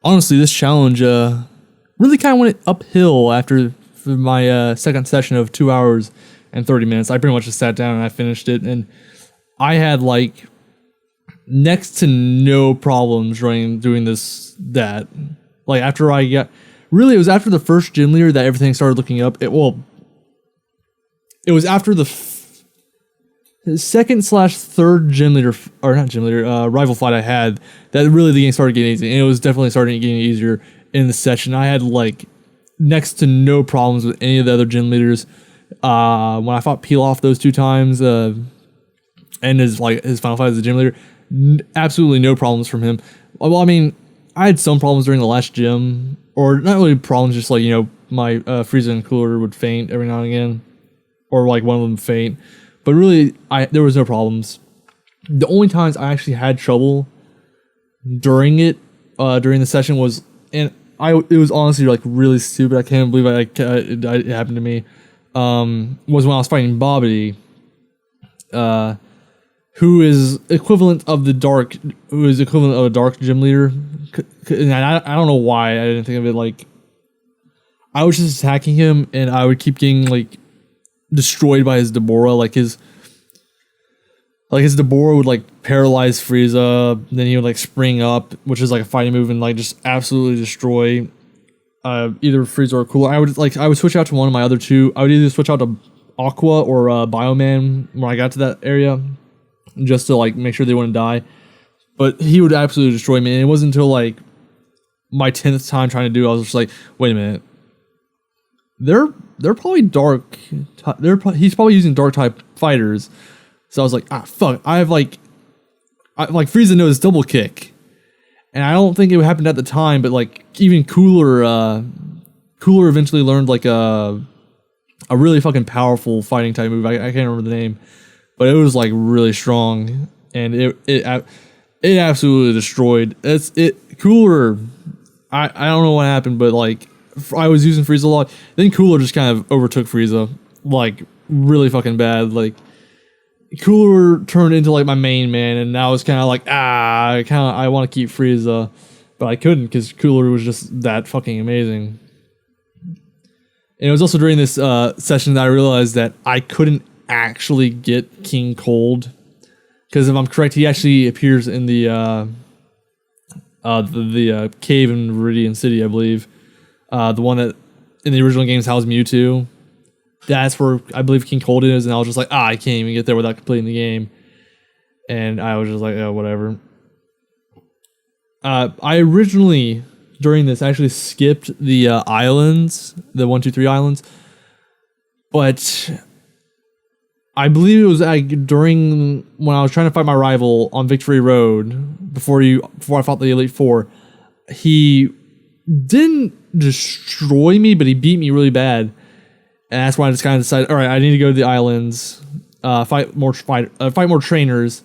honestly, this challenge really kind of went uphill after my second session of 2 hours and 30 minutes. I pretty much just sat down and I finished it, and I had like next to no problems doing that. Like after I got, really it was after the first gym leader that everything started looking up. It was after the second/third gym leader, or not gym leader, rival fight I had, that really the game started getting easy, and it was definitely starting getting easier in the session. I had like next to no problems with any of the other gym leaders. When I fought Peel off those 2 times, and his final fight as the gym leader, absolutely no problems from him. Well, I mean, I had some problems during the last gym, or not really problems, just like, my Frieza and Cooler would faint every now and again, or like one of them faint. But really, there was no problems. The only times I actually had trouble during the session was, and it was honestly like really stupid. I can't believe it happened to me. Was when I was fighting Bobbity, who is equivalent of a dark gym leader. And I don't know why I didn't think of it. Like, I was just attacking him, and I would keep getting like destroyed by his Deborah. Like his Deborah would like paralyze Frieza, then he would like spring up, which is like a fighting move, and like just absolutely destroy either Frieza or Cooler. I would switch out to one of my other 2. I would either switch out to Aqua or Bioman when I got to that area, just to like make sure they wouldn't die. But he would absolutely destroy me, and it wasn't until like my 10th time trying to do it, I was just like, wait a minute. They're probably dark. He's probably using dark type fighters. So I was like, fuck. Frieza knows double kick, and I don't think it happened at the time, but like even Cooler eventually learned like a really fucking powerful fighting type move. I can't remember the name, but it was like really strong, and it absolutely destroyed. Cooler. I don't know what happened, but like I was using Frieza a lot. Then Cooler just kind of overtook Frieza, like really fucking bad. Like Cooler turned into like my main man, and I was kind of like I want to keep Frieza, but I couldn't because Cooler was just that fucking amazing. And it was also during this session that I realized that I couldn't actually get King Cold, because if I'm correct, he actually appears in the cave in Viridian City, I believe. The one that in the original games housed Mewtwo. That's where I believe King Cold is, and I was just like, I can't even get there without completing the game. And I was just like, oh, whatever. I originally, during this, actually skipped the islands, the 1, 2, 3 islands. But I believe it was during when I was trying to fight my rival on Victory Road, before I fought the Elite Four. He didn't destroy me, but he beat me really bad. And that's why I just kind of decided, all right, I need to go to the islands, fight more trainers,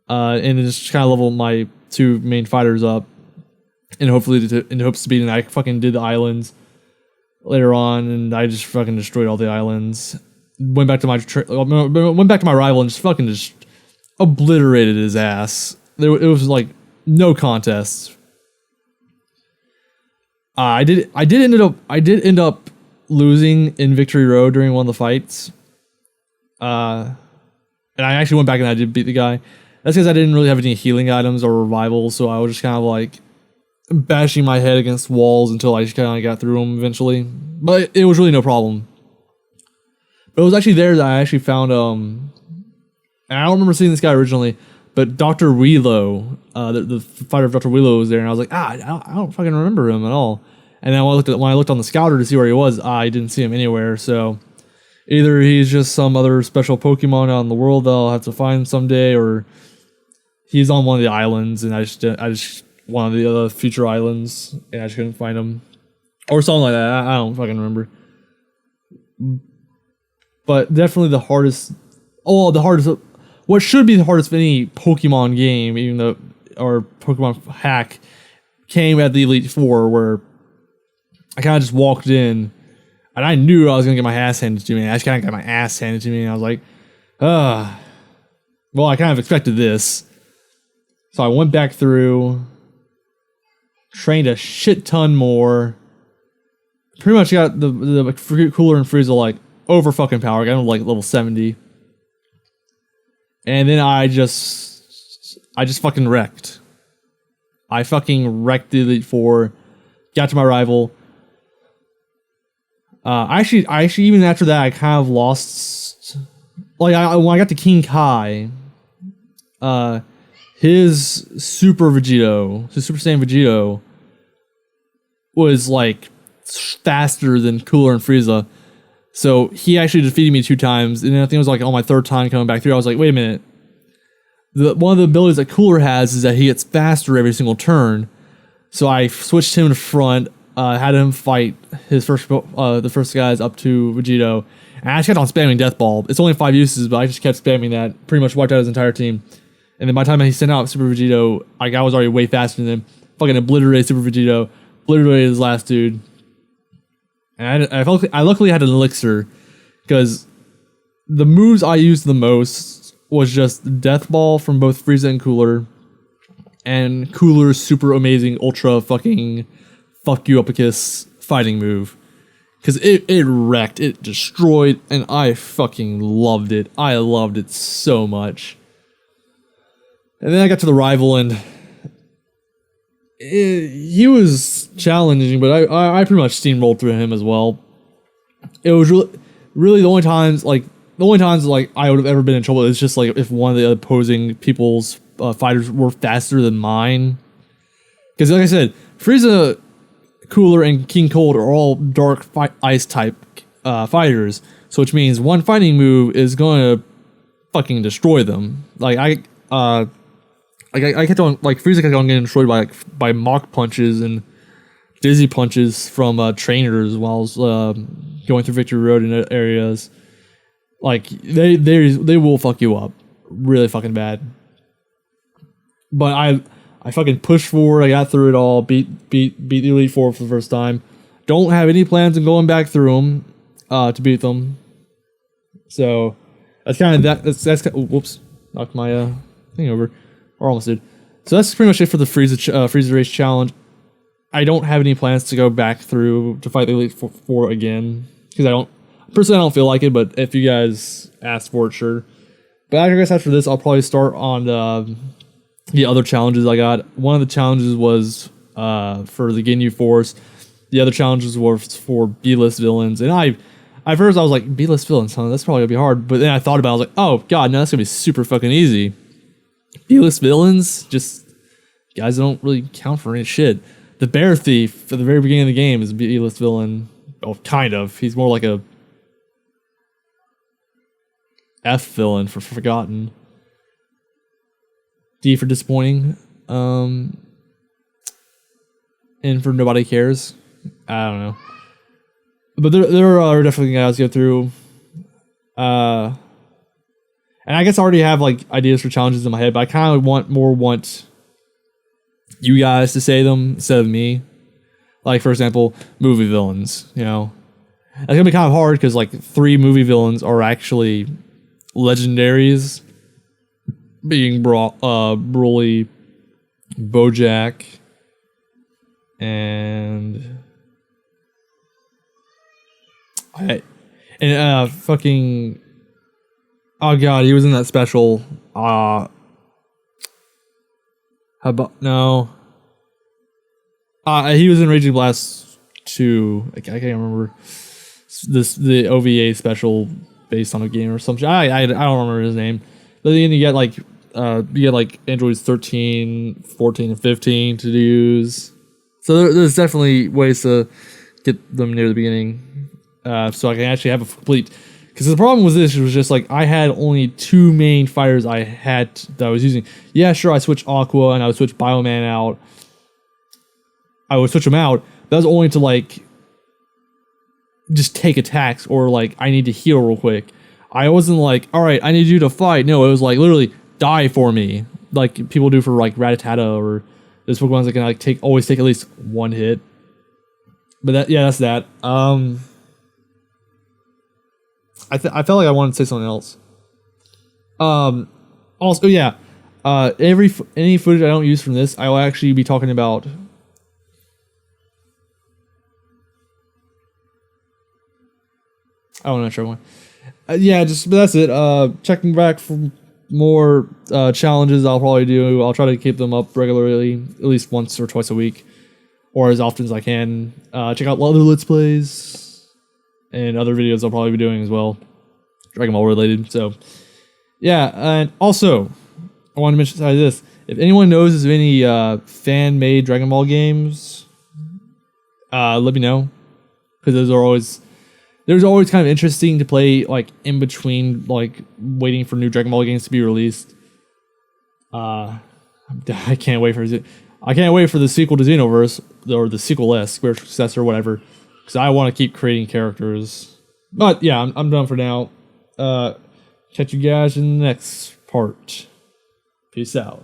and just kind of level my 2 main fighters up, and hopefully in hopes to beat. And I fucking did the islands later on, and I just fucking destroyed all the islands. Went back to my rival and just obliterated his ass. It was like no contest. I did end up losing in Victory Road during one of the fights. And I actually went back and I did beat the guy. That's because I didn't really have any healing items or revivals, so I was just kind of like bashing my head against walls until I just kind of got through them eventually. But it was really no problem. But it was actually there that I actually found, and I don't remember seeing this guy originally, but Dr. Wheelo, the fighter of Dr. Wheelo was there, and I was like, I don't fucking remember him at all. And then when I looked on the scouter to see where he was, I didn't see him anywhere. So either he's just some other special Pokemon out in the world that I'll have to find someday, or he's on one of the islands, and I just one of the other future islands, and I just couldn't find him, or something like that. I don't fucking remember. But definitely the hardest. What should be the hardest of any Pokemon game, even though, or Pokemon hack, came at the Elite Four, where I kind of just walked in, and I knew I was gonna get my ass handed to me. And I just kind of got my ass handed to me, and I was like, well, I kind of expected this. So I went back through, trained a shit ton more. Pretty much got the Cooler and Frieza like over fucking power. I got him like level 70. And then I just fucking wrecked. I fucking wrecked the Elite Four. Got to my rival. I actually even after that I kind of lost. Like when I got to King Kai, his Super Vegito, his Super Saiyan Vegito, was like faster than Cooler and Frieza. So he actually defeated me 2 times, and then I think it was like on my 3rd time coming back through. I was like, wait a minute. One of the abilities that Cooler has is that he gets faster every single turn. So I switched him to front, had him fight his the first guys up to Vegito, and I just kept on spamming Death Ball. It's only 5 uses, but I just kept spamming that. Pretty much wiped out his entire team. And then by the time he sent out Super Vegito, I was already way faster than him. Fucking obliterated Super Vegito, obliterated his last dude. And I luckily had an elixir, because the moves I used the most was just Death Ball from both Frieza and Cooler, and Cooler's super amazing ultra fucking fuck you up a kiss fighting move. Because it wrecked, it destroyed, and I fucking loved it. I loved it so much. And then I got to the rival, and he was challenging, but I pretty much steamrolled through him as well. It was really the only times I would have ever been in trouble is just like if one of the opposing people's fighters were faster than mine. Because like I said, Frieza, Cooler, and King Cold are all dark ice type fighters, so which means one fighting move is going to fucking destroy them. Like I kept on, like, Frieza kept on getting destroyed by Mach punches and Dizzy punches from trainers while I was going through Victory Road in areas. Like, they will fuck you up really fucking bad. But I fucking pushed forward, I got through it all, beat the Elite Four for the first time. Don't have any plans on going back through them to beat them. So, that's kind of that, that's whoops, knocked my thing over. Or almost did. So that's pretty much it for the Frieza Race Challenge. I don't have any plans to go back through to fight the Elite Four again, because I don't feel like it, but if you guys ask for it, sure. But I guess after this, I'll probably start on the other challenges I got. One of the challenges was for the Ginyu Force. The other challenges were for B-list villains, and at first I was like, B-list villains, huh? That's probably gonna be hard. But then I thought about it, I was like, oh god, no, that's gonna be super fucking easy. B-list villains, just guys that don't really count for any shit. The Bear Thief at the very beginning of the game is a B-list villain. Oh, kind of. He's more like a F villain for Forgotten. D for Disappointing. And for Nobody Cares. I don't know. But there are definitely guys to go through. And I guess I already have like ideas for challenges in my head, but I kind of want you guys to say them instead of me. Like, for example, movie villains, you know. It's gonna be kind of hard because like 3 movie villains are actually legendaries, being Broly, BoJack, and fucking. Oh god, he was in that special. How about no? He was in Raging Blast 2. I can't remember the OVA special based on a game or something. I don't remember his name. But then you get like androids 13, 14, and 15 to use. So there's definitely ways to get them near the beginning, so I can actually have a complete. Because the problem with this was just like I had only 2 main fighters that I was using. Yeah, sure, I switched Aqua and I would switch Bioman out. I would switch them out. That was only to like just take attacks or like I need to heal real quick. I wasn't like, all right, I need you to fight. No, it was like literally die for me, like people do for like Rattata or there's Pokemon that can like always take at least 1 hit. But that's that. I felt like I wanted to say something else. Also, yeah. Any footage I don't use from this, I will actually be talking about Oh, not sure one. Yeah, but that's it. Checking back for more challenges. I'll probably do. I'll try to keep them up regularly, at least once or twice a week, or as often as I can. Check out other Let's Plays and other videos I'll probably be doing as well, Dragon Ball related. So, yeah, and also I want to mention this: if anyone knows of any fan-made Dragon Ball games, let me know, because there's always kind of interesting to play, like, in between, like, waiting for new Dragon Ball games to be released. I can't wait for the sequel to Xenoverse, or the sequel-esque, spiritual successor, or whatever, because I want to keep creating characters. But yeah, I'm done for now. Catch you guys in the next part. Peace out.